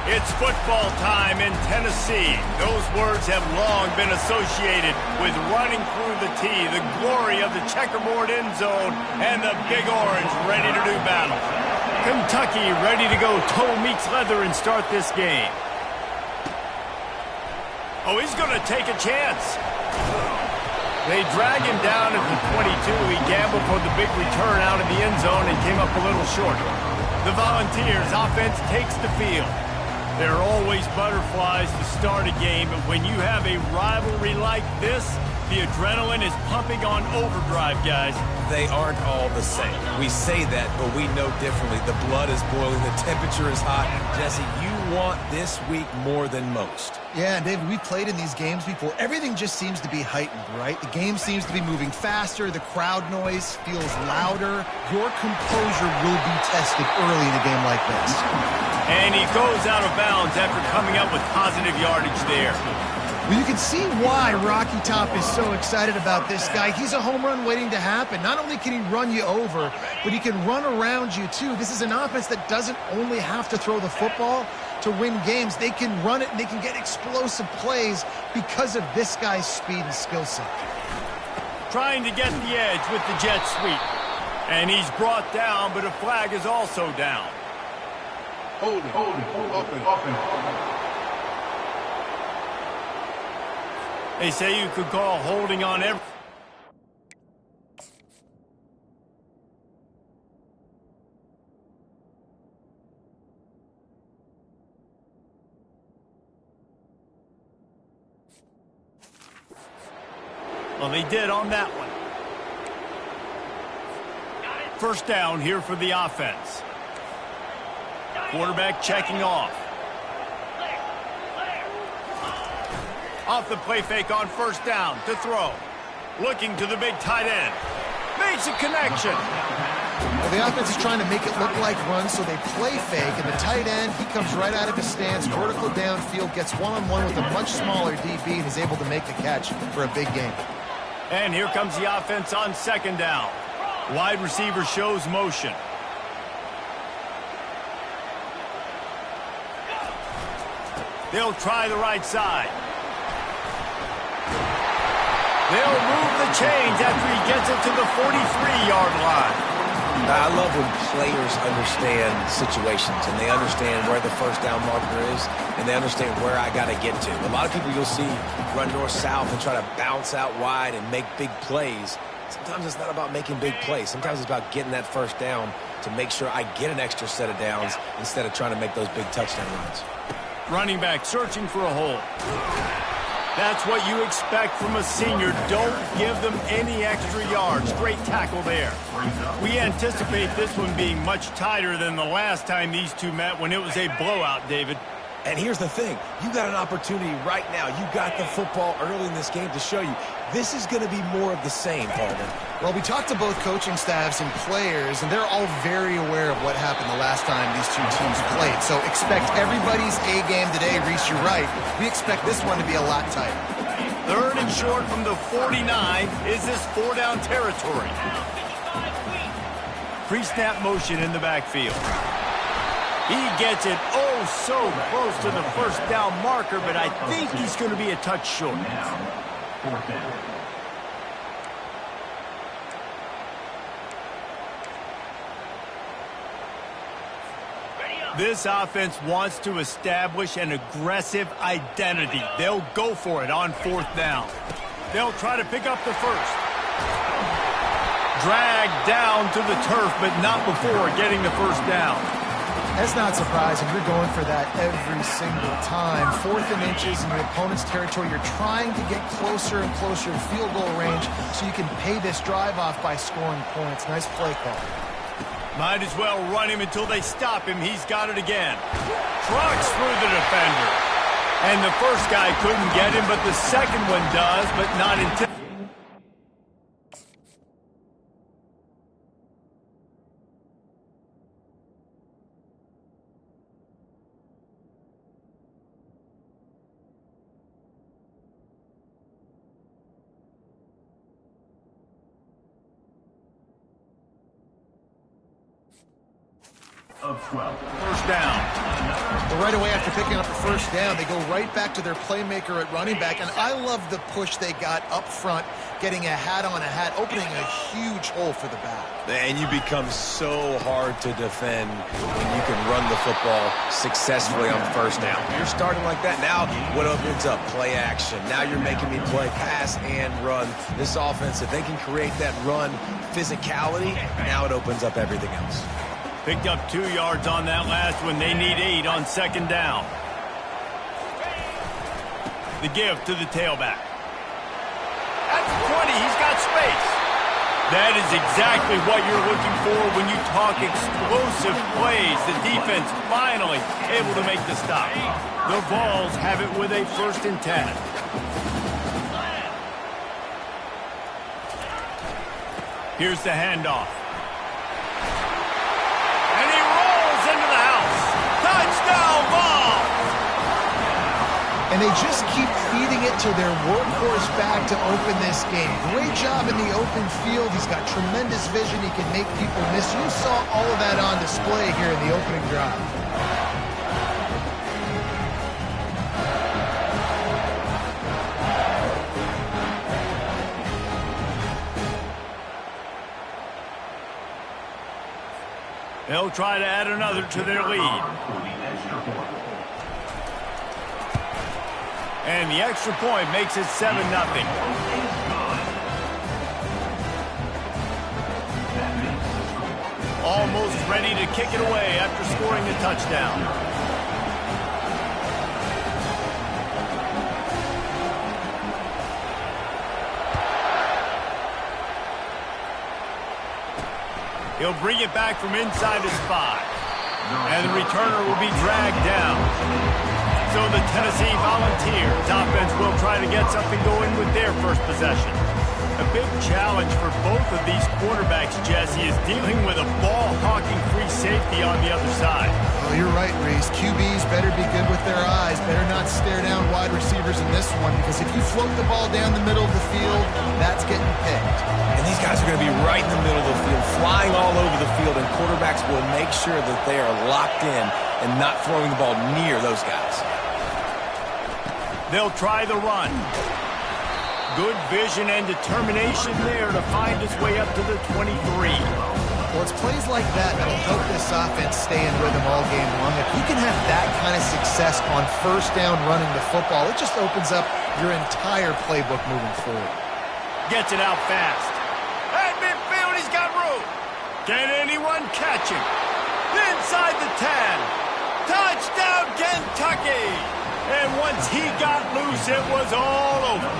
It's football time in Tennessee. Those words have long been associated with running through the tee, the glory of the checkerboard end zone, and the Big Orange ready to do battle. Kentucky ready to go toe meets leather and start this game. Oh, he's going to take a chance. They drag him down at the 22. He gambled for the big return out of the end zone and came up a little short. The Volunteers offense takes the field. There are always butterflies to start a game, but when you have a rivalry like this, the adrenaline is pumping on overdrive, guys. They aren't all the same. We say that, but we know differently. The blood is boiling, the temperature is hot. Jesse, you want this week more than most. Yeah, and David, we played in these games before. Everything just seems to be heightened, right? The game seems to be moving faster. The crowd noise feels louder. Your composure will be tested early in a game like this. And he goes out of bounds after coming up with positive yardage there. Well, you can see why Rocky Top is so excited about this guy. He's a home run waiting to happen. Not only can he run you over, but he can run around you, too. This is an offense that doesn't only have to throw the football to win games. They can run it, and they can get explosive plays because of this guy's speed and skill set. Trying to get the edge with the jet sweep. And he's brought down, but a flag is also down. Hold it, open. They say you could call holding on every... Well, they did on that one. First down here for the offense. Quarterback checking off. Off the play fake on first down to throw. Looking to the big tight end. Makes a connection. Well, the offense is trying to make it look like run, so they play fake, and the tight end, he comes right out of his stance, vertical downfield, gets one-on-one with a much smaller DB, and is able to make the catch for a big game. And here comes the offense on second down. Wide receiver shows motion. They'll try the right side. They'll move the chains after he gets it to the 43-yard line. I love when players understand situations and they understand where the first down marker is and they understand where I got to get to. A lot of people you'll see run north-south and try to bounce out wide and make big plays. Sometimes it's not about making big plays. Sometimes it's about getting that first down to make sure I get an extra set of downs instead of trying to make those big touchdown runs. Running back searching for a hole. That's what you expect from a senior. Don't give them any extra yards. Great tackle there. We anticipate this one being much tighter than the last time these two met when it was a blowout, David. And here's the thing. You got an opportunity right now. You got the football early in this game to show you this is going to be more of the same, partner. Well, we talked to both coaching staffs and players, and they're all very aware of what happened the last time these two teams played. So expect everybody's A game today. Reese, you're right. We expect this one to be a lot tighter. Third and short from the 49. Is this four-down territory? Pre-snap motion in the backfield. He gets it so close to the first down marker, but I think he's going to be a touch short. Fourth down. This offense wants to establish an aggressive identity. They'll go for it on fourth down. They'll try to pick up the first. Dragged down to the turf, but not before getting the first down. That's not surprising. You're going for that every single time. 4th and inches in your opponent's territory. You're trying to get closer and closer to field goal range so you can pay this drive off by scoring points. Nice play call. Might as well run him until they stop him. He's got it again. Trucks through the defender. And the first guy couldn't get him, but the second one does, but not until... of 12. First down. But right away after picking up the first down, they go right back to their playmaker at running back. And I love the push they got up front, getting a hat on a hat, opening a huge hole for the back. And you become so hard to defend when you can run the football successfully on first down. You're starting like that. Now what opens up? Play action. Now you're making me play pass and run. This offense, if they can create that run physicality, now it opens up everything else. Picked up 2 yards on that last one. They need 8 on second down. The give to the tailback. At the 20, he's got space. That is exactly what you're looking for when you talk explosive plays. The defense finally able to make the stop. The Vols have it with a 1st and 10. Here's the handoff. And he rolls into the house. Touchdown ball! And they just keep feeding it to their workhorse back to open this game. Great job in the open field. He's got tremendous vision. He can make people miss. You saw all of that on display here in the opening drive. They'll try to add another to their lead. And the extra point makes it 7-0. Almost ready to kick it away after scoring a touchdown. He'll bring it back from inside his 5. And the returner will be dragged down. So the Tennessee Volunteers offense will try to get something going with their first possession. A big challenge for both of these quarterbacks, Jesse, is dealing with a ball-hawking free safety on the other side. Oh, you're right, Reese. QBs better be good with their eyes. Better not stare down wide receivers in this one, because if you float the ball down the middle of the field, that's getting picked. And these guys are going to be right in the middle of the field, flying all over the field, and quarterbacks will make sure that they are locked in and not throwing the ball near those guys. They'll try the run. Good vision and determination there to find his way up to the 23. Well, it's plays like that that'll help this offense stay in rhythm all game long. If you can have that kind of success on first down running the football, it just opens up your entire playbook moving forward. Gets it out fast. At midfield, he's got room. Can anyone catch him? Inside the 10. Touchdown, Kentucky! And once he got loose, it was all over.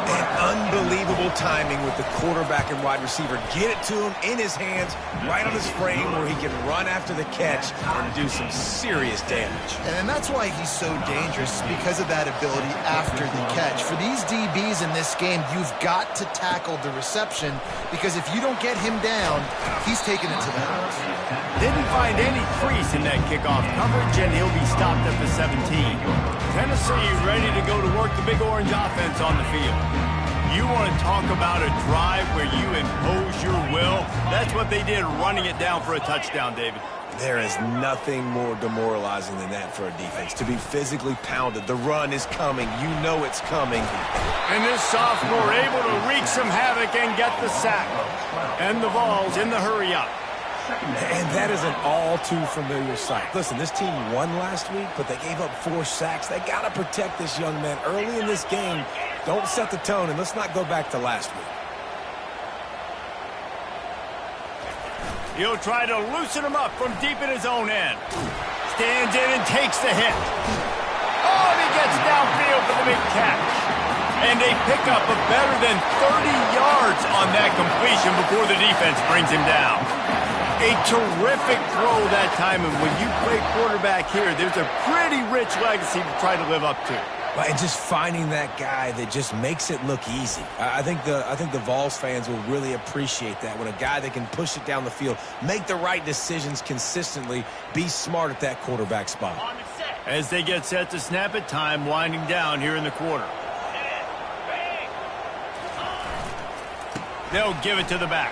And unbelievable timing with the quarterback and wide receiver. Get it to him in his hands, right on his frame where he can run after the catch and do some serious damage. And that's why he's so dangerous, because of that ability after the catch. For these DBs in this game, you've got to tackle the reception, because if you don't get him down, he's taking it to the house. Didn't find any crease in that kickoff coverage, and he'll be stopped at the 17. Tennessee ready to go to work the Big Orange offense on the field. You want to talk about a drive where you impose your will? That's what they did, running it down for a touchdown, David. There is nothing more demoralizing than that for a defense, to be physically pounded. The run is coming. You know it's coming. And this sophomore able to wreak some havoc and get the sack. And the Vols in the hurry-up. And that is an all-too-familiar sight. Listen, this team won last week, but they gave up 4 sacks. They got to protect this young man early in this game. Don't set the tone, and let's not go back to last week. He'll try to loosen him up from deep in his own end. Stands in and takes the hit. Oh, and he gets downfield for the big catch. And they pick up a better than 30 yards on that completion before the defense brings him down. A terrific throw that time, and when you play quarterback here, there's a pretty rich legacy to try to live up to. And just finding that guy that just makes it look easy. I think the Vols fans will really appreciate that, when a guy that can push it down the field, make the right decisions consistently, be smart at that quarterback spot. As they get set to snap it, time winding down here in the quarter. They'll give it to the back.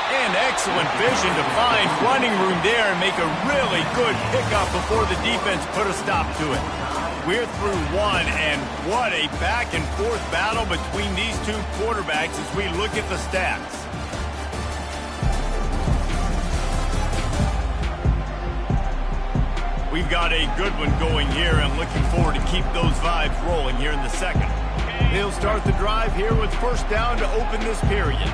And excellent vision to find running room there and make a really good pickup before the defense put a stop to it. We're through one, and what a back-and-forth battle between these two quarterbacks as we look at the stats. We've got a good one going here. I'm looking forward to keep those vibes rolling here in the second. They'll start the drive here with first down to open this period.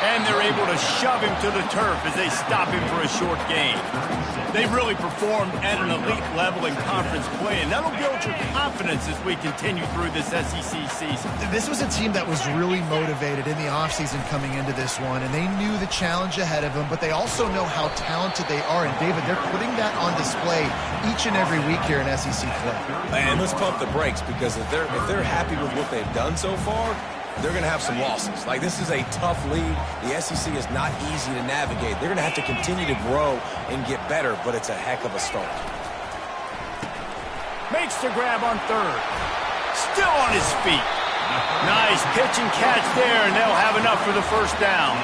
And they're able to shove him to the turf as they stop him for a short gain. They've really performed at an elite level in conference play, and that'll build your confidence as we continue through this SEC season. This was a team that was really motivated in the offseason coming into this one, and they knew the challenge ahead of them, but they also know how talented they are. And, David, they're putting that on display each and every week here in SEC play. And let's pump the brakes, because if they're happy with what they've done so far, they're going to have some losses. Like, this is a tough league. The SEC is not easy to navigate. They're going to have to continue to grow and get better, but it's a heck of a start. Makes the grab on third. Still on his feet. Nice pitch and catch there, and they'll have enough for the first down.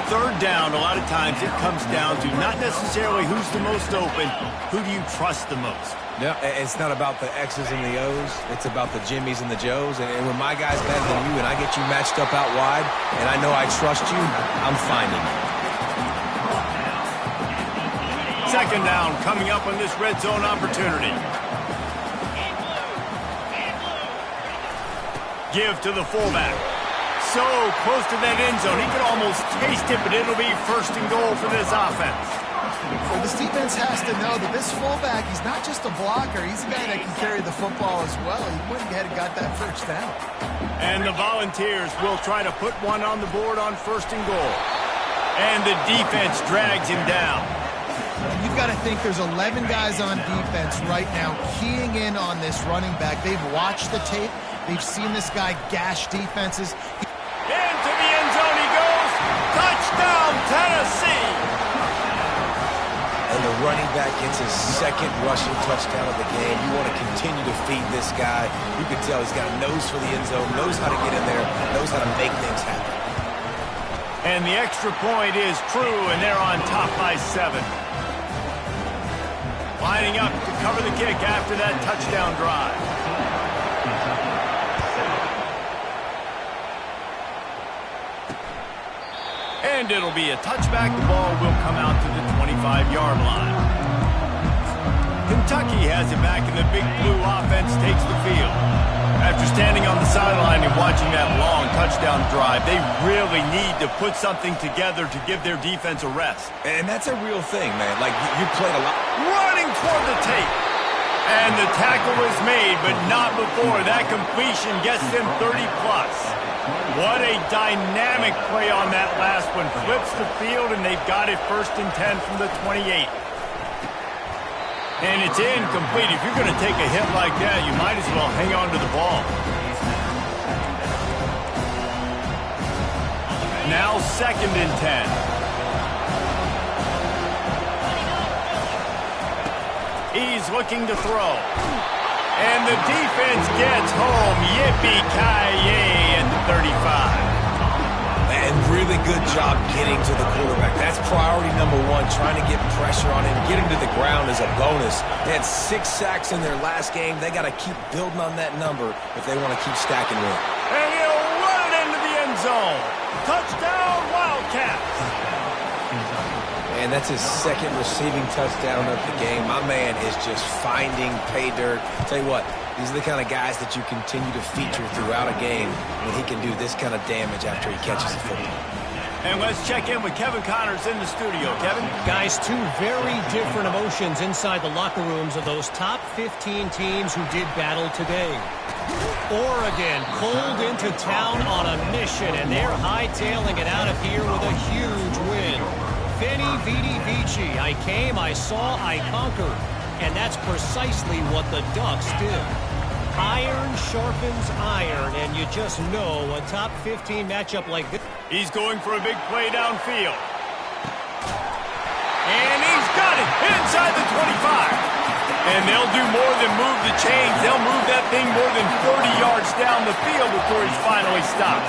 Third down, a lot of times it comes down to not necessarily who's the most open, who do you trust the most? Yeah, it's not about the X's and the O's. It's about the Jimmys and the Joes. And when my guy's better than you and I get you matched up out wide and I know I trust you, I'm finding you. Second down coming up on this red zone opportunity. Give to the fullback. So close to that end zone. He could almost taste it, but it'll be first and goal for this offense. Well, this defense has to know that this fullback, he's not just a blocker. He's a guy that can carry the football as well. He went ahead and got that first down. And the Volunteers will try to put one on the board on first and goal. And the defense drags him down. And you've got to think there's 11 guys on defense right now keying in on this running back. They've watched the tape. They've seen this guy gash defenses. Into the end zone he goes. Touchdown, Tennessee. And the running back gets his second rushing touchdown of the game. You want to continue to feed this guy. You can tell he's got a nose for the end zone, knows how to get in there, knows how to make things happen. And the extra point is true, and they're on top by 7. Lining up to cover the kick after that touchdown drive. And it'll be a touchback. The ball will come out to the 25-yard line. Kentucky has it back, and the Big Blue offense takes the field. After standing on the sideline and watching that long touchdown drive, they really need to put something together to give their defense a rest. And that's a real thing, man. Like, you played a lot. Running toward the tape. And the tackle is made, but not before. That completion gets them 30-plus. What a dynamic play on that last one. Flips the field, and they've got it first and 10 from the 28. And it's incomplete. If you're going to take a hit like that, you might as well hang on to the ball. Now second and 10. He's looking to throw. And the defense gets home. Yippee-ki-yay at the 35. And really good job getting to the quarterback. That's priority number 1, trying to get pressure on him. Getting to the ground is a bonus. They had 6 sacks in their last game. They got to keep building on that number if they want to keep stacking wins. And he'll run it into the end zone. Touchdown, Wildcats. And that's his second receiving touchdown of the game. My man is just finding pay dirt. Tell you what, these are the kind of guys that you continue to feature throughout a game when he can do this kind of damage after he catches the football. And let's check in with Kevin Connors in the studio. Kevin? Guys, 2 very different emotions inside the locker rooms of those top 15 teams who did battle today. Oregon pulled into town on a mission, and they're hightailing it out of here with a huge win. Veni, Vidi, Vici. I came, I saw, I conquered. And that's precisely what the Ducks did. Iron sharpens iron, and you just know a top 15 matchup like this. He's going for a big play downfield. And he's got it inside the 25. And they'll do more than move the chains. They'll move that thing more than 30 yards down the field before he's finally stopped.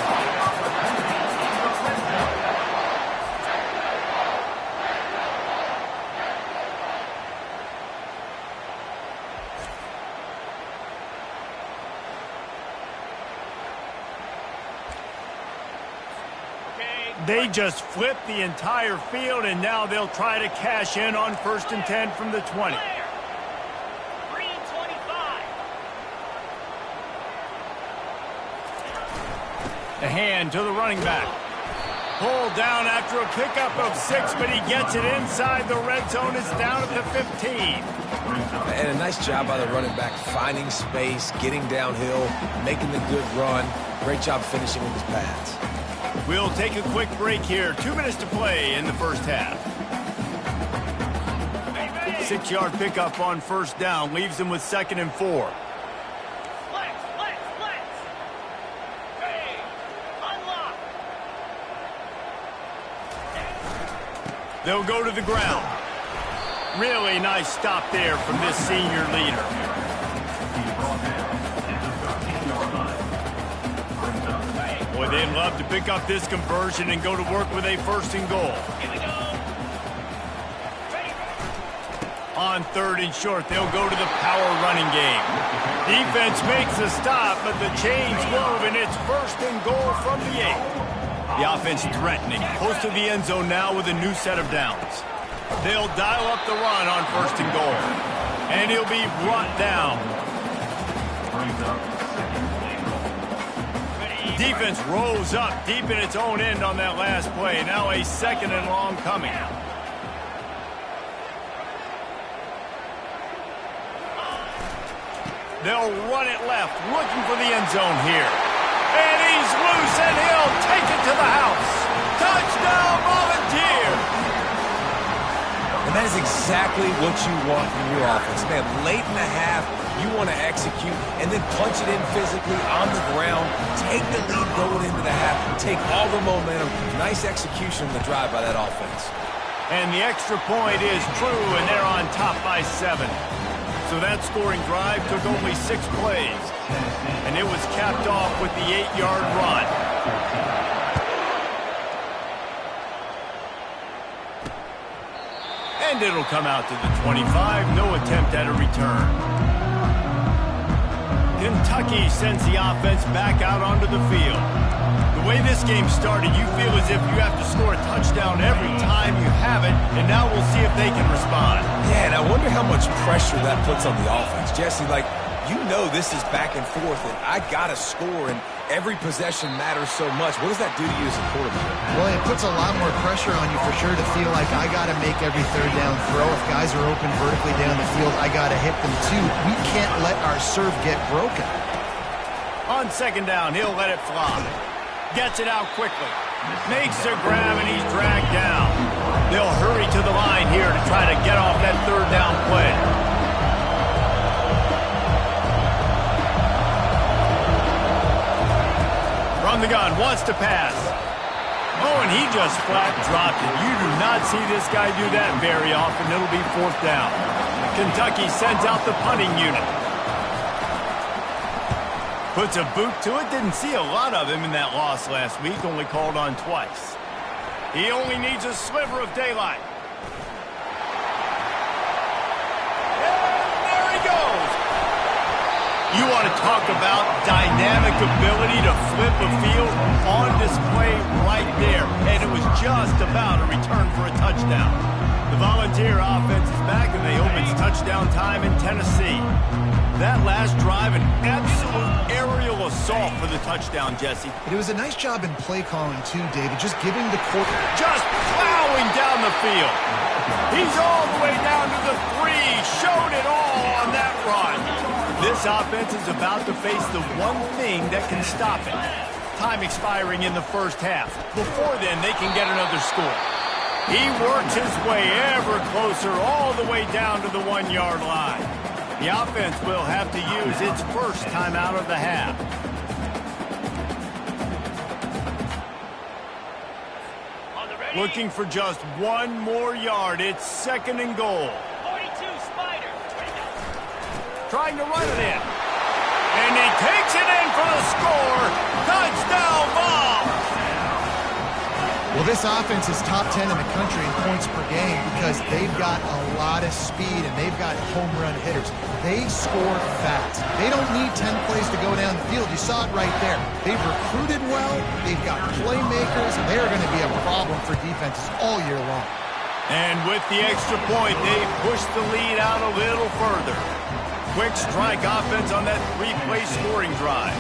They just flipped the entire field, and now they'll try to cash in on 1st and 10 from the 20. The hand to the running back. Pulled down after a pickup of 6, but he gets it inside the red zone. It's down at the 15. And a nice job by the running back, finding space, getting downhill, making the good run. Great job finishing with his pads. We'll take a quick break here. 2 minutes to play in the first half. 6-yard pickup on 1st down. Leaves them with 2nd and 4. They'll go to the ground. Really nice stop there from this senior leader. Boy, they'd love to pick up this conversion and go to work with a 1st and goal. On 3rd and short, they'll go to the power running game. Defense makes a stop, but the chains move, and it's 1st and goal from the 8. The offense threatening, close to the end zone now with a new set of downs. They'll dial up the run on 1st and goal, and he'll be brought down. Defense rose up deep in its own end on that last play. Now a 2nd and long coming. They'll run it left, looking for the end zone here. And he's loose, and he'll take it to the house. Touchdown, Volunteers! And that is exactly what you want from your offense. Man, late in the half, you want to execute and then punch it in physically on the ground. Take the lead going into the half. Take all the momentum. Nice execution on the drive by that offense. And the extra point is true, and they're on top by 7. So that scoring drive took only 6 plays. And it was capped off with the 8-yard run. And it'll come out to the 25. No attempt at a return. Kentucky sends the offense back out onto the field. The way this game started, you feel as if you have to score a touchdown every time you have it, and now we'll see if they can respond. Yeah, and I wonder how much pressure that puts on the offense. Jesse, you know this is back and forth, and I got to score, and every possession matters so much. What does that do to you as a quarterback? Well, it puts a lot more pressure on you for sure to feel like I got to make every 3rd down throw. If guys are open vertically down the field, I got to hit them too. We can't let our serve get broken. On 2nd down, he'll let it fly. Gets it out quickly. Makes a grab, and he's dragged down. They'll hurry to the line here to try to get off that 3rd down play. From the gun, wants to pass. Oh, and he just flat dropped it. You do not see this guy do that very often. It'll be 4th down. Kentucky sends out the punting unit. Puts a boot to it. Didn't see a lot of him in that loss last week. Only called on twice. He only needs a sliver of daylight. And there he goes. You want to talk about dynamic ability to flip a field on display right there. And it was just about a return for a touchdown. The Volunteer offense is back, and they hope it's touchdown time in Tennessee. That last drive, an absolute aerial assault for the touchdown, Jesse. It was a nice job in play calling too, David, just giving the quarter. Just plowing down the field. He's all the way down to the 3. Showed it all on that run. This offense is about to face the one thing that can stop it. Time expiring in the first half. Before then, they can get another score. He works his way ever closer all the way down to the 1-yard line. The offense will have to use its first timeout of the half. Looking for just 1 more yard. It's 2nd and goal. 42 Spider. trying to run it in. And he takes it in for the score. Touchdown, Vols! Well, this offense is top 10 in the country in points per game because they've got a lot of speed and they've got home run hitters. They score fast. They don't need 10 plays to go down the field. You saw it right there. They've recruited well. They've got playmakers. They're going to be a problem for defenses all year long. And with the extra point, they pushed the lead out a little further. Quick strike offense on that 3-play scoring drive.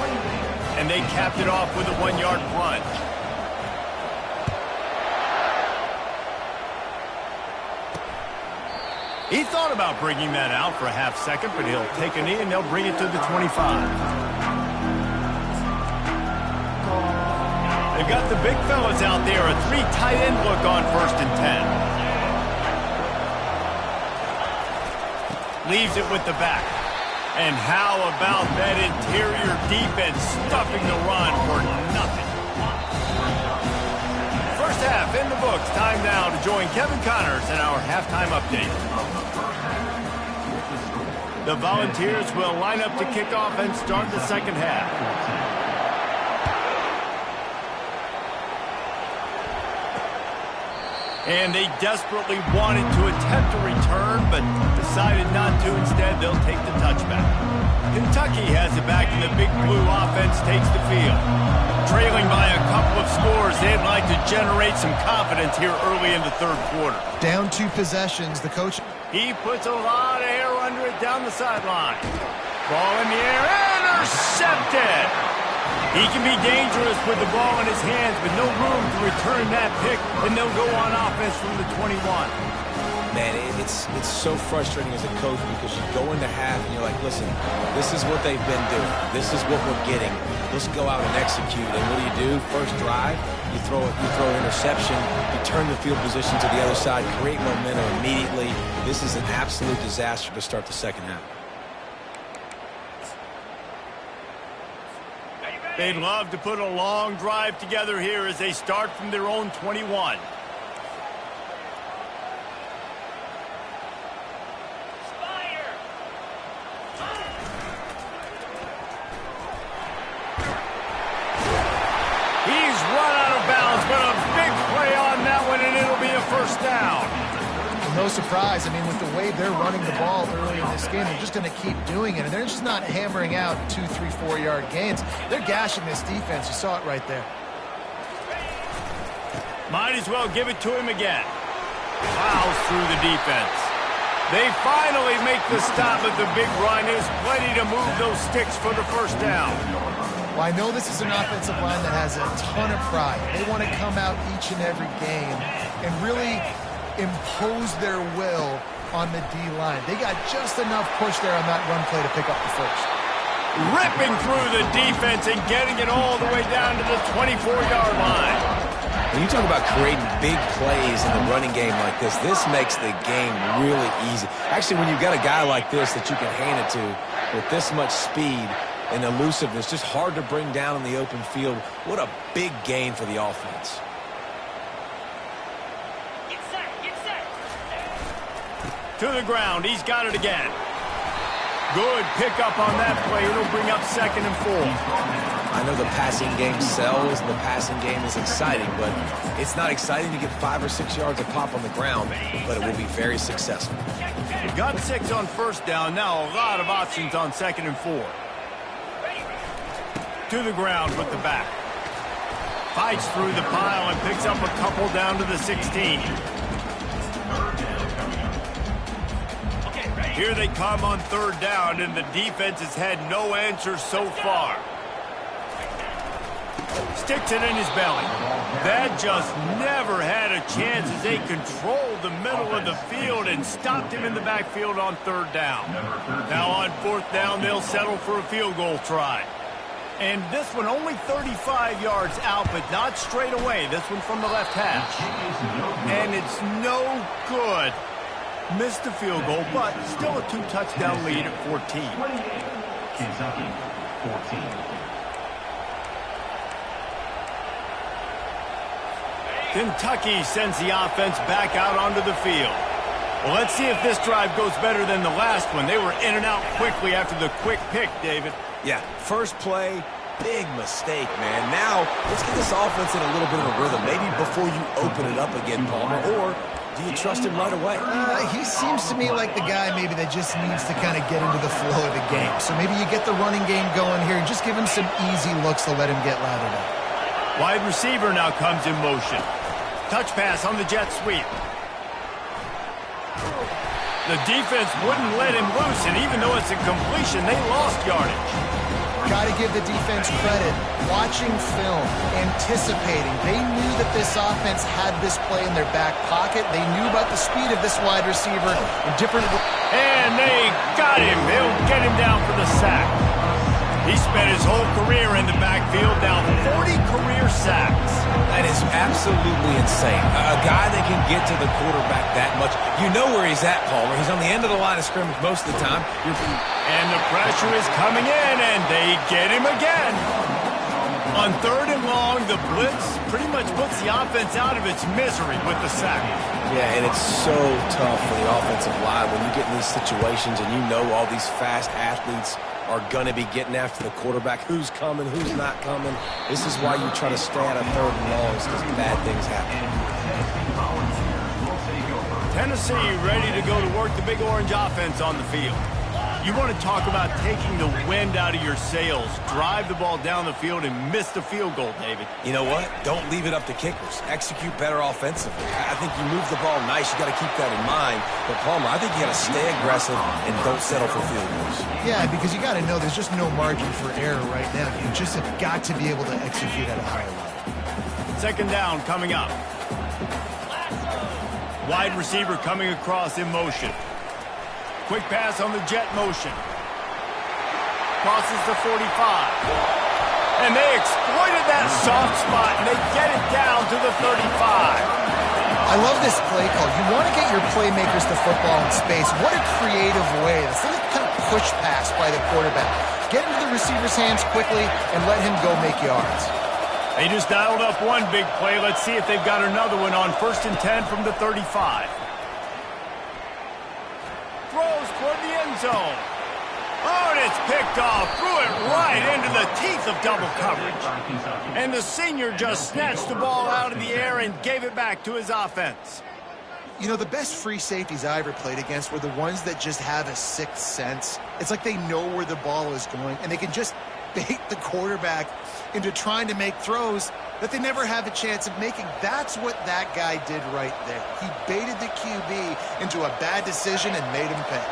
And they capped it off with a 1-yard plunge. He thought about bringing that out for a half second, but he'll take a knee and they'll bring it to the 25. They've got the big fellas out there, a 3 tight end look on 1st and 10. Leaves it with the back. And how about that interior defense stuffing the run for nothing? First half in the books. Time now to join Kevin Connors in our halftime update. The Volunteers will line up to kick off and start the second half. And they desperately wanted to attempt a return, but decided not to. Instead, they'll take the touchback. Kentucky has it back, and the Big Blue offense takes the field. Trailing by a couple of scores, they'd like to generate some confidence here early in the third quarter. Down 2 possessions, the coach... He puts a lot of air under it down the sideline. Ball in the air, intercepted! He can be dangerous with the ball in his hands, but no room to return that pick, and they'll go on offense from the 21. Man, it's so frustrating as a coach because you go into half and you're like, listen, this is what they've been doing. This is what we're getting. Let's go out and execute. And what do? First drive, you throw an interception, you turn the field position to the other side, create momentum immediately. This is an absolute disaster to start the second half. They'd love to put a long drive together here as they start from their own 21. He's run out of bounds, but a big play on that one, and it'll be a first down. No surprise. I mean, with the way they're running the ball early in this game, they're just going to keep doing it. And they're just not hammering out 2, 3, 4-yard gains. They're gashing this defense. You saw it right there. Might as well give it to him again. Plows through the defense. They finally make the stop at the big run. There's plenty to move those sticks for the first down. Well, I know this is an offensive line that has a ton of pride. They want to come out each and every game and really impose their will on the D-line. They got just enough push there on that run play to pick up the first. Ripping through the defense and getting it all the way down to the 24-yard line. When you talk about creating big plays in the running game like this makes the game really easy. Actually, when you've got a guy like this that you can hand it to with this much speed and elusiveness, just hard to bring down in the open field, what a big gain for the offense. To the ground. He's got it again. Good pickup on that play. It'll bring up 2nd and 4. I know the passing game sells, and the passing game is exciting, but it's not exciting to get 5 or 6 yards of pop on the ground, but it will be very successful. Got 6 on first down. Now a lot of options on 2nd and 4. To the ground with the back. Fights through the pile and picks up a couple down to the 16. Here they come on 3rd down, and the defense has had no answers so far. Sticks it in his belly. That just never had a chance as they controlled the middle of the field and stopped him in the backfield on 3rd down. Now on 4th down, they'll settle for a field goal try. And this one only 35 yards out, but not straight away. This one from the left hash. And it's no good. Missed the field goal, but still a 2-touchdown lead at 14. Kentucky, 14. Kentucky sends the offense back out onto the field. Well, let's see if this drive goes better than the last one. They were in and out quickly after the quick pick, David. Yeah, first play, big mistake, man. Now, let's get this offense in a little bit of a rhythm. Maybe before you open it up again, Palmer, or do you trust him right away? He seems to me like the guy maybe that just needs to kind of get into the flow of the game. So maybe you get the running game going here and just give him some easy looks to let him get lathered up. Wide receiver now comes in motion. Touch pass on the jet sweep. The defense wouldn't let him loose, and even though it's a completion, they lost yardage. Got to give the defense credit. Watching film, anticipating. They knew that this offense had this play in their back pocket. They knew about the speed of this wide receiver. And they got him. They'll get him down for the sack. He spent his whole career in the backfield, now 40 career sacks. That is absolutely insane. A guy that can get to the quarterback that much. You know where he's at, Palmer. He's on the end of the line of scrimmage most of the time. And the pressure is coming in, and they get him again. On 3rd and long, the blitz pretty much puts the offense out of its misery with the sack. Yeah, and it's so tough for the offensive line when you get in these situations and you know all these fast athletes are going to be getting after the quarterback. Who's coming, who's not coming. This is why you try to stay out of 3rd and longs, because bad things happen. Tennessee ready to go to work the Big Orange offense on the field. You want to talk about taking the wind out of your sails. Drive the ball down the field and miss the field goal, David. You know what? Don't leave it up to kickers. Execute better offensively. I think you move the ball nice. You got to keep that in mind. But, Palmer, I think you got to stay aggressive and don't settle for field goals. Yeah, because you got to know there's just no margin for error right now. You just have got to be able to execute at a higher level. 2nd down coming up. Wide receiver coming across in motion. Quick pass on the jet motion. Crosses the 45. And they exploited that soft spot, and they get it down to the 35. I love this play call. You want to get your playmakers the football in space. What a creative way. This little kind of push pass by the quarterback. Get into the receiver's hands quickly and let him go make yards. They just dialed up one big play. Let's see if they've got another one on 1st and 10 from the 35. Throws toward the end zone. Oh, and it's picked off. Threw it right into the teeth of double coverage. And the senior just snatched the ball out of the air and gave it back to his offense. You know, the best free safeties I ever played against were the ones that just have a sixth sense. It's like they know where the ball is going, and they can just bait the quarterback into trying to make throws that they never have a chance of making. That's what that guy did right there. He baited the QB into a bad decision and made him pay.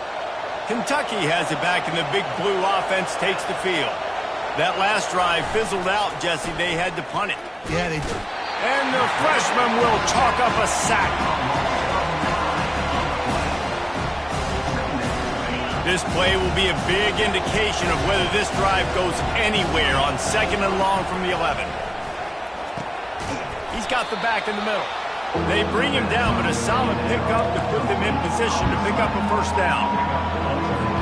Kentucky has it back, and the big blue offense takes the field. That last drive fizzled out, Jesse. They had to punt it. Yeah, they did. And the freshman will chalk up a sack. This play will be a big indication of whether this drive goes anywhere on 2nd and long from the 11. He's got the back in the middle. They bring him down, but a solid pickup to put them in position to pick up a 1st down.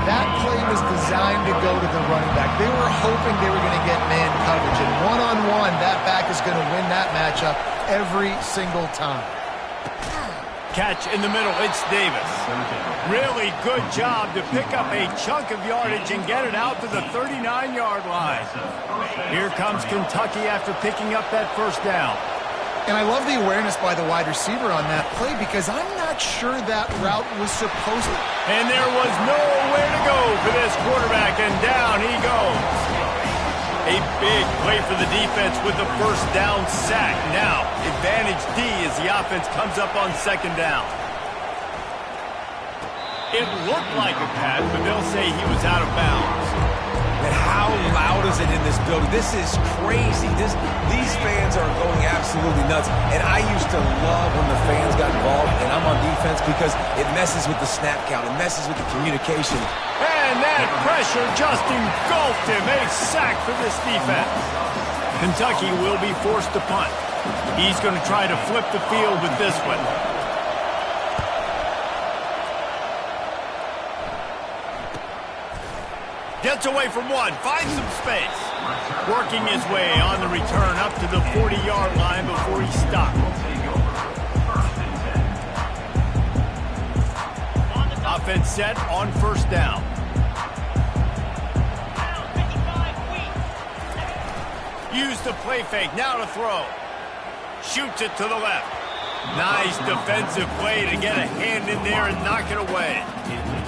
That play was designed to go to the running back. They were hoping they were going to get man coverage, and one-on-one, that back is going to win that matchup every single time. Catch in the middle, it's Davis. Really good job to pick up a chunk of yardage and get it out to the 39-yard line. Here comes Kentucky after picking up that 1st down. And I love the awareness by the wide receiver on that play because I'm not sure that route was supposed to. And there was nowhere to go for this quarterback, and down he goes. A big play for the defense with the 1st down sack. Now, advantage D as the offense comes up on 2nd down. It looked like a pass, but they'll say he was out of bounds. And how loud is it in this building? This is crazy. These fans are going absolutely nuts. And I used to love when the fans got involved, and I'm on defense because it messes with the snap count. It messes with the communication. And that pressure just engulfed him. A sack for this defense. Kentucky will be forced to punt. He's going to try to flip the field with this one. Gets away from one, finds some space. Working his way on the return up to the 40-yard line before he stopped. offense set on first down. Use the play fake, now to throw. Shoots it to the left. Nice defensive play to get a hand in there and knock it away.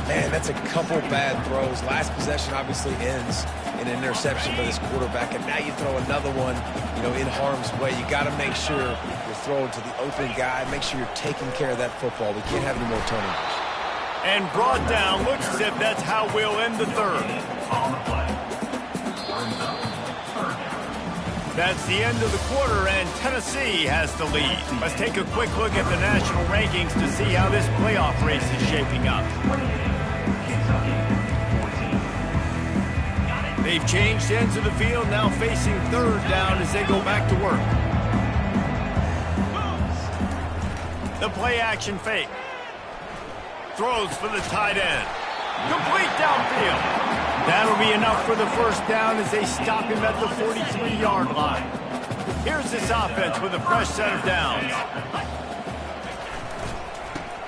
Man, that's a couple bad throws. Last possession obviously ends in an interception for this quarterback, and now you throw another one, in harm's way. You got to make sure you're throwing to the open guy. Make sure you're taking care of that football. We can't have any more turnovers. And brought down. Looks as if that's how we'll end the third. That's the end of the quarter, and Tennessee has the lead. Let's take a quick look at the national rankings to see how this playoff race is shaping up. They've changed ends of the field, now facing third down as they go back to work. The play action fake. Throws for the tight end. Complete downfield. That'll be enough for the first down as they stop him at the 43-yard line. Here's this offense with a fresh set of downs.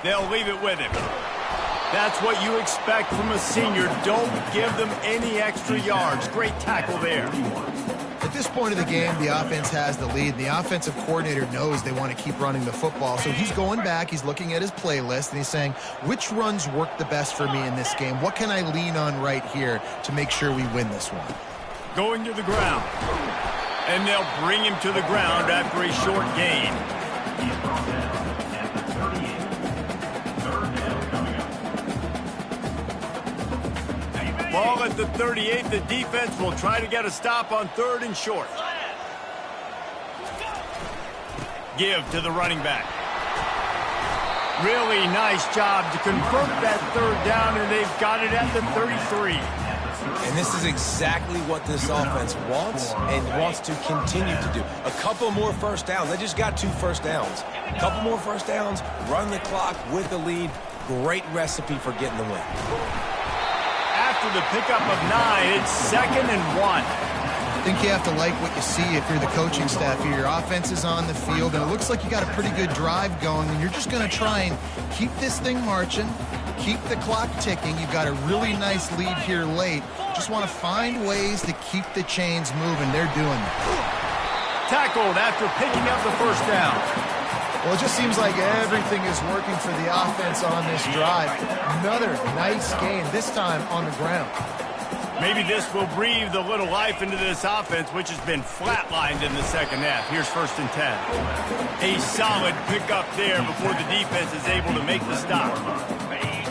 They'll leave it with him. That's what you expect from a senior. Don't give them any extra yards. Great tackle there. At this point of the game, the offense has the lead. The offensive coordinator knows they want to keep running the football. So he's going back, he's looking at his playlist, and he's saying, which runs work the best for me in this game? What can I lean on right here to make sure we win this one? Going to the ground. And they'll bring him to the ground after a short gain. Ball at the 38. The defense will try to get a stop on third and short. Give to the running back. Really nice job to convert that third down, and they've got it at the 33. And this is exactly what this offense wants and wants to continue to do. A couple more first downs. They just got 2 first downs. A couple more first downs, run the clock with the lead. Great recipe for getting the win. After the pickup of 9, it's 2nd and 1. I think you have to like what you see if you're the coaching staff here. Your offense is on the field, and it looks like you got a pretty good drive going, and you're just going to try and keep this thing marching, keep the clock ticking. You've got a really nice lead here late. Just want to find ways to keep the chains moving. They're doing that. Tackled after picking up the first down. Well, it just seems like everything is working for the offense on this drive. Another nice gain, this time on the ground. Maybe this will breathe a little life into this offense, which has been flatlined in the second half. Here's 1st and 10. A solid pickup there before the defense is able to make the stop.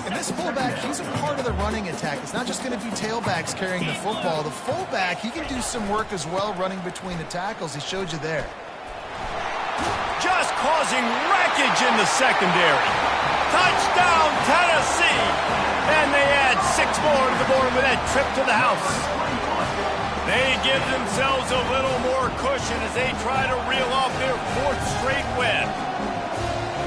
And this fullback, he's a part of the running attack. It's not just going to be tailbacks carrying the football. The fullback, he can do some work as well running between the tackles. He showed you there. Just causing wreckage in the secondary. Touchdown, Tennessee! And they add 6 more to the board with that trip to the house. They give themselves a little more cushion as they try to reel off their 4th straight win.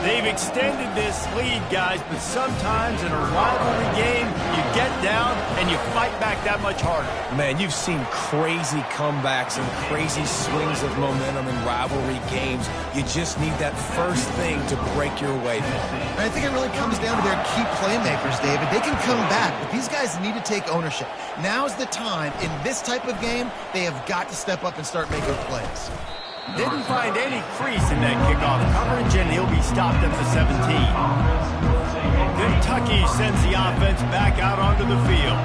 They've extended this lead, guys, but sometimes in a rivalry game, you get down and you fight back that much harder. Man, you've seen crazy comebacks and crazy swings of momentum in rivalry games. You just need that first thing to break your way. And I think it really comes down to their key playmakers, David. They can come back, but these guys need to take ownership. Now's the time. In this type of game, they have got to step up and start making plays. Didn't find any crease in that kickoff coverage, and he'll be stopped at the 17. Kentucky sends the offense back out onto the field.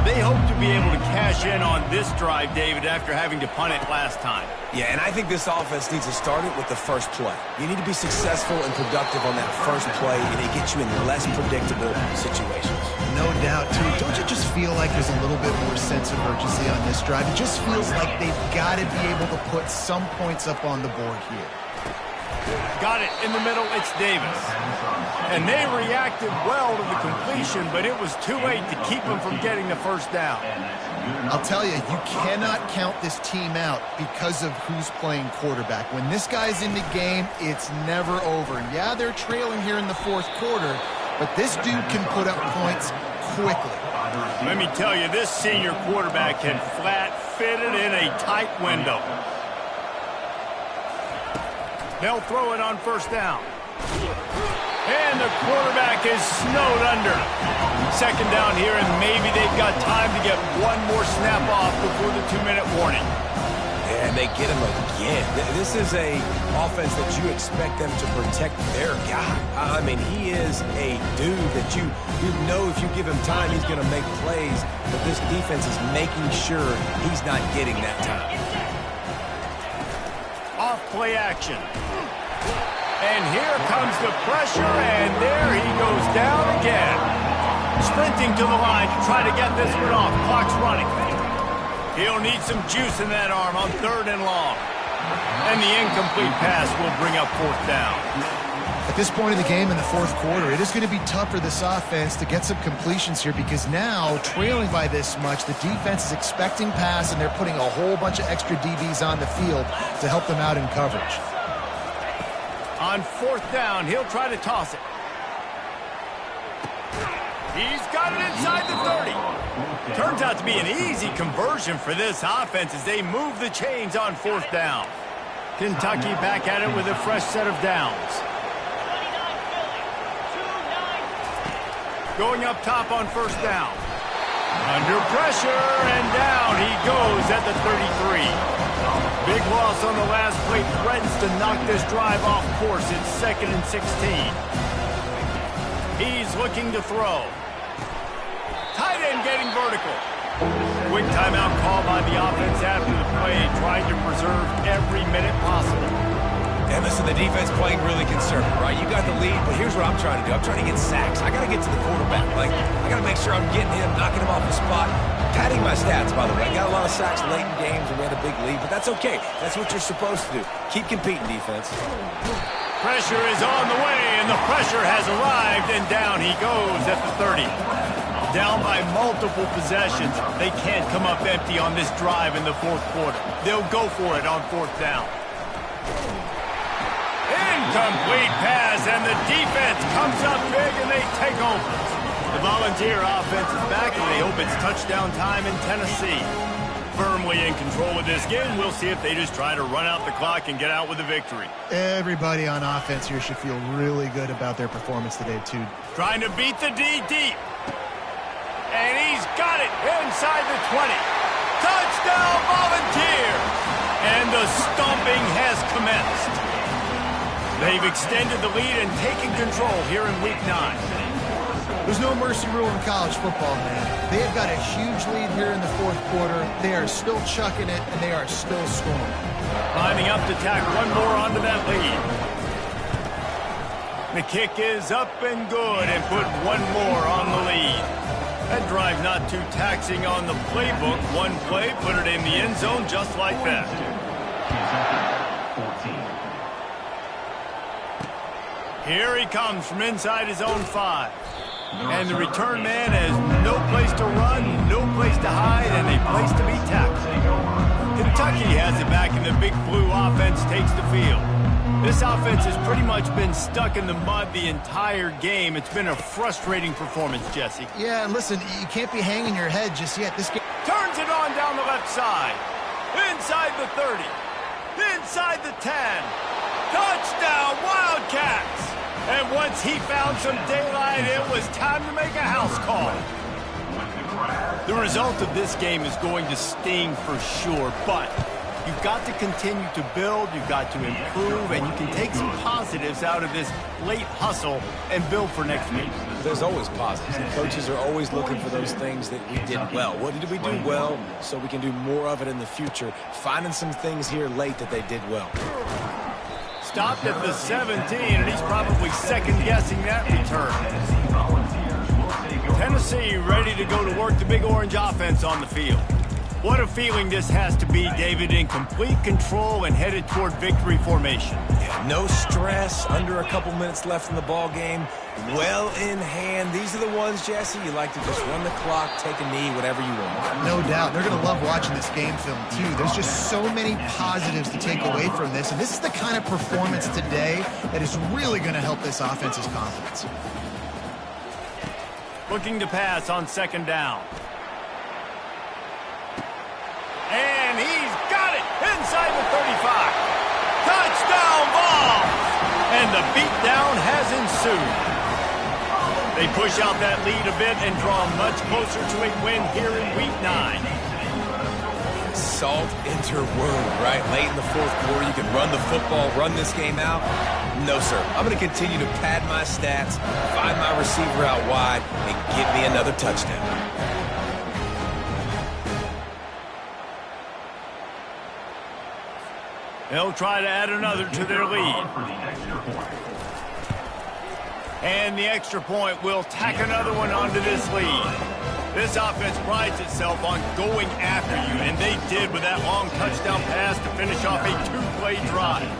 They hope to be able to cash in on this drive, David, after having to punt it last time. Yeah, and I think this offense needs to start it with the first play. You need to be successful and productive on that first play, and it gets you in less predictable situations. No doubt, too. Don't you just feel like there's a little bit more sense of urgency on this drive? It just feels like they've got to be able to put some points up on the board here. Got it in the middle. It's Davis. And they reacted well to the completion, but it was too late to keep them from getting the first down. I'll tell you, you cannot count this team out because of who's playing quarterback. When this guy's in the game, it's never over. Yeah, they're trailing here in the 4th quarter, but this dude can put up points quickly. Let me tell you, this senior quarterback can flat fit it in a tight window. They'll throw it on first down. And the quarterback is snowed under. Second down here, and maybe they've got time to get one more snap off before the 2-minute warning. And they get him again. This is a offense that you expect them to protect their guy. I mean, he is a dude that you know if you give him time, he's going to make plays. But this defense is making sure he's not getting that time. Off play action. And here comes the pressure, and there he goes down again. Sprinting to the line to try to get this one off. Clock's running. He'll need some juice in that arm on 3rd and long. And the incomplete pass will bring up 4th down. At this point in the game in the 4th quarter, it is going to be tough for this offense to get some completions here because now, trailing by this much, the defense is expecting pass, and they're putting a whole bunch of extra DBs on the field to help them out in coverage. On 4th down, he'll try to toss it. He's got it inside the 30. Turns out to be an easy conversion for this offense as they move the chains on 4th down. Kentucky back at it with a fresh set of downs. Going up top on 1st down. Under pressure, and down he goes at the 33. Big loss on the last play, threatens to knock this drive off course. It's 2nd and 16. He's looking to throw. Tight end getting vertical. Quick timeout call by the offense after the play, trying to preserve every minute possible. And listen, the defense playing really conservative, right? You got the lead, but here's what I'm trying to do. I'm trying to get sacks. I got to get to the quarterback. I got to make sure I'm getting him, knocking him off the spot. Padding my stats, by the way. I got a lot of sacks late in games, and we had a big lead, but that's okay. That's what you're supposed to do. Keep competing, defense. Pressure is on the way, and the pressure has arrived, and down he goes at the 30. Down by multiple possessions. They can't come up empty on this drive in the 4th quarter. They'll go for it on 4th down. Incomplete pass, and the defense comes up big, and they take over. The Volunteer offense is back, and they hope it's touchdown time in Tennessee. Firmly in control of this game. We'll see if they just try to run out the clock and get out with a victory. Everybody on offense here should feel really good about their performance today, too. Trying to beat the D deep. And he's got it inside the 20. Touchdown, Volunteer! And the stomping has commenced. They've extended the lead and taken control here in Week 9. There's no mercy rule in college football, man. They have got a huge lead here in the 4th quarter. They are still chucking it, and they are still scoring. Lining up to tack one more onto that lead. The kick is up and good, and put one more on the lead. That drive not too taxing on the playbook. One play, put it in the end zone just like that. Here he comes from inside his own 5. And the return man has no place to run, no place to hide, and a place to be tackled. Kentucky has it back, and the Big Blue offense takes the field. This offense has pretty much been stuck in the mud the entire game. It's been a frustrating performance, Jesse. Yeah, and listen, you can't be hanging your head just yet. This game turns it on down the left side. Inside the 30. Inside the 10. Touchdown, Wildcats! And once he found some daylight, it was time to make a house call. The result of this game is going to sting for sure, but you've got to continue to build, you've got to improve, and you can take some positives out of this late hustle and build for next week. There's always positives. The coaches are always looking for those things that we did well. What did we do well so we can do more of it in the future? Finding some things here late that they did well. Stopped at the 17, and he's probably second-guessing that return. Tennessee ready to go to work the Big Orange offense on the field. What a feeling this has to be, David, in complete control and headed toward victory formation. Yeah, no stress, under a couple minutes left in the ball game, well in hand. These are the ones, Jesse, you like to just run the clock, take a knee, whatever you want. No doubt. They're going to love watching this game film, too. There's just so many positives to take away from this, and this is the kind of performance today that is really going to help this offense's confidence. Looking to pass on 2nd down. And he's got it inside the 35. Touchdown ball! And the beatdown has ensued. They push out that lead a bit and draw much closer to a win here in Week 9. Salt enter wound, right? Late in the fourth quarter, you can run the football, run this game out. No, sir. I'm going to continue to pad my stats, find my receiver out wide, and give me another touchdown. They'll try to add another to their lead. And the extra point will tack another one onto this lead. This offense prides itself on going after you, and they did with that long touchdown pass to finish off a two-play drive.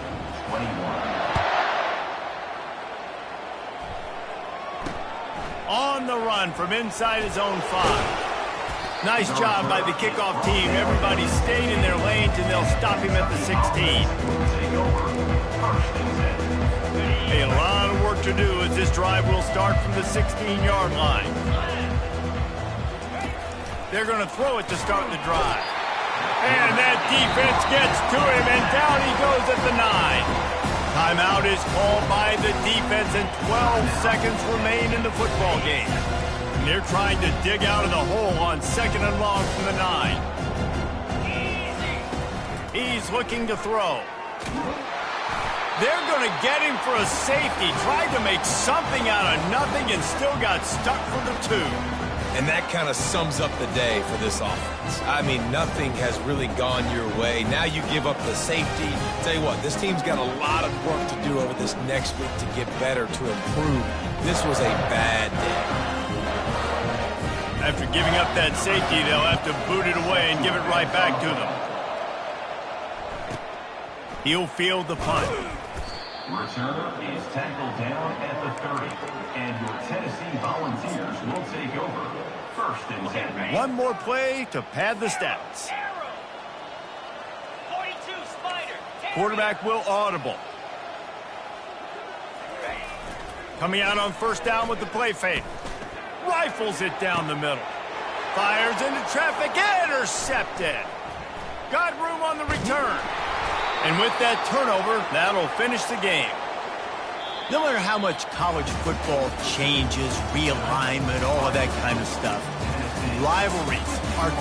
On the run from inside his own 5. Nice job by the kickoff team. Everybody stayed in their lanes, and they'll stop him at the 16. A lot of work to do as this drive will start from the 16-yard line. They're going to throw it to start the drive. And that defense gets to him, and down he goes at the 9. Timeout is called by the defense, and 12 seconds remain in the football game. And they're trying to dig out of the hole on 2nd and long from the 9. He's looking to throw. They're going to get him for a safety. Tried to make something out of nothing and still got stuck for the 2. And that kind of sums up the day for this offense. I mean, nothing has really gone your way. Now you give up the safety. Tell you what, this team's got a lot of work to do over this next week to get better, to improve. This was a bad day. After giving up that safety, they'll have to boot it away and give it right back to them. He'll field the punt. Returner is tackled down at the 30, and your Tennessee Volunteers will take over. 1st and 10. One more play to pad the stats. 42 Spider. Quarterback will audible. Coming out on 1st down with the play fake. Rifles it down the middle. Fires into traffic. Intercepted. Got room on the return. And with that turnover, that'll finish the game. No matter how much college football changes, realignment, all of that kind of stuff, rivalries are